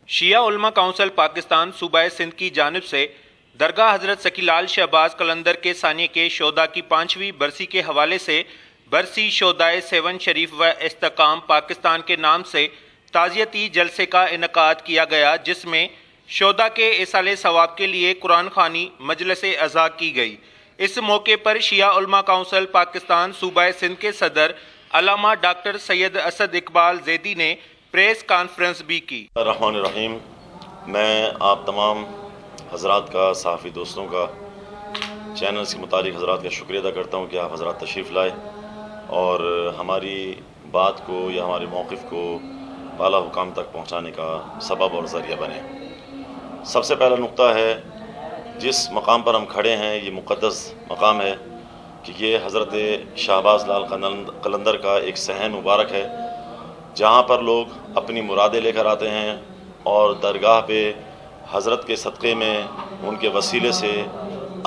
شیعہ علماء کونسل پاکستان صوبہ سندھ کی جانب سے درگاہ حضرت سکی لال شہباز قلندر کے ثانیہ کے شہداء کی 5ویں برسی کے حوالے سے برسی شہدائے 7 شریف و استحکام پاکستان کے نام سے تعزیتی جلسے کا انعقاد کیا گیا، جس میں شہداء کے ایصال ثواب کے لیے قرآن خوانی مجلس عزا کی گئی۔ اس موقع پر شیعہ علماء کونسل پاکستان صوبہ سندھ کے صدر علامہ ڈاکٹر سید اسد اقبال زیدی نے پریس کانفرنس بھی کی۔ الرحمن الرحیم، میں آپ تمام حضرات کا، صحافی دوستوں کا، چینلز کے متعلق حضرات کا شکریہ ادا کرتا ہوں کہ آپ حضرات تشریف لائے اور ہماری بات کو یا ہمارے موقف کو بالا حکام تک پہنچانے کا سبب اور ذریعہ بنے۔ سب سے پہلا نقطہ ہے، جس مقام پر ہم کھڑے ہیں یہ مقدس مقام ہے کہ یہ حضرت شہباز لال قلندر کا ایک صحن مبارک ہے، جہاں پر لوگ اپنی مرادیں لے کر آتے ہیں اور درگاہ پہ حضرت کے صدقے میں ان کے وسیلے سے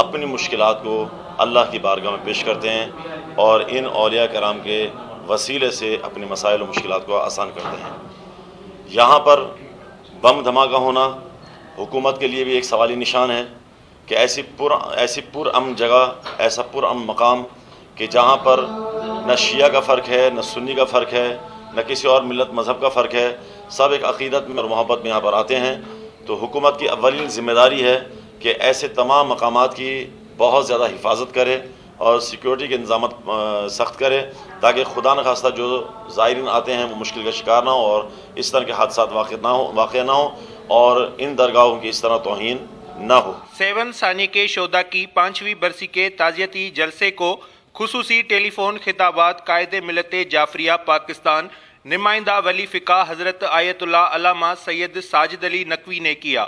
اپنی مشکلات کو اللہ کی بارگاہ میں پیش کرتے ہیں اور ان اولیاء کرام کے وسیلے سے اپنے مسائل و مشکلات کو آسان کرتے ہیں۔ یہاں پر بم دھماکہ ہونا حکومت کے لیے بھی ایک سوالی نشان ہے کہ ایسی پرامن جگہ، ایسا پرامن مقام کہ جہاں پر نہ شیعہ کا فرق ہے، نہ سنی کا فرق ہے، نہ کسی اور ملت مذہب کا فرق ہے، سب ایک عقیدت میں اور محبت میں یہاں پر آتے ہیں۔ تو حکومت کی اولین ذمہ داری ہے کہ ایسے تمام مقامات کی بہت زیادہ حفاظت کرے اور سیکیورٹی کے انتظامات سخت کرے، تاکہ خدا نخواستہ جو زائرین آتے ہیں وہ مشکل کا شکار نہ ہو اور اس طرح کے حادثات واقع نہ ہوں اور ان درگاہوں کی اس طرح توہین نہ ہو۔ 7 ثانیہ کے شہداء کی 5ویں برسی کے تعزیتی جلسے کو خصوصی ٹیلی فون خطابات قائد ملت جعفریہ پاکستان نمائندہ ولی فقہ حضرت آیت اللہ علامہ سید ساجد علی نقوی نے کیا۔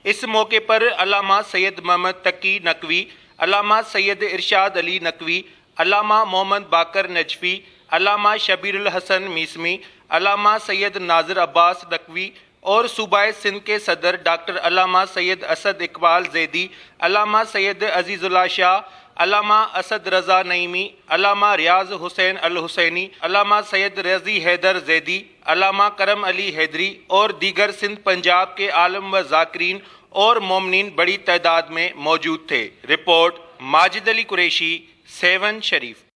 اس موقع پر علامہ سید محمد تقی نقوی، علامہ سید ارشاد علی نقوی، علامہ محمد باقر نجفی، علامہ شبیر الحسن میسمی، علامہ سید ناظر عباس نقوی اور صوبہ سندھ کے صدر ڈاکٹر علامہ سید اسد اقبال زیدی، علامہ سید عزیز اللہ شاہ، علامہ اسد رضا نعیمی، علامہ ریاض حسین الحسینی، علامہ سید رضی حیدر زیدی، علامہ کرم علی حیدری اور دیگر سندھ پنجاب کے عالم و ذاکرین اور مومنین بڑی تعداد میں موجود تھے۔ رپورٹ ماجد علی قریشی، 7 شریف۔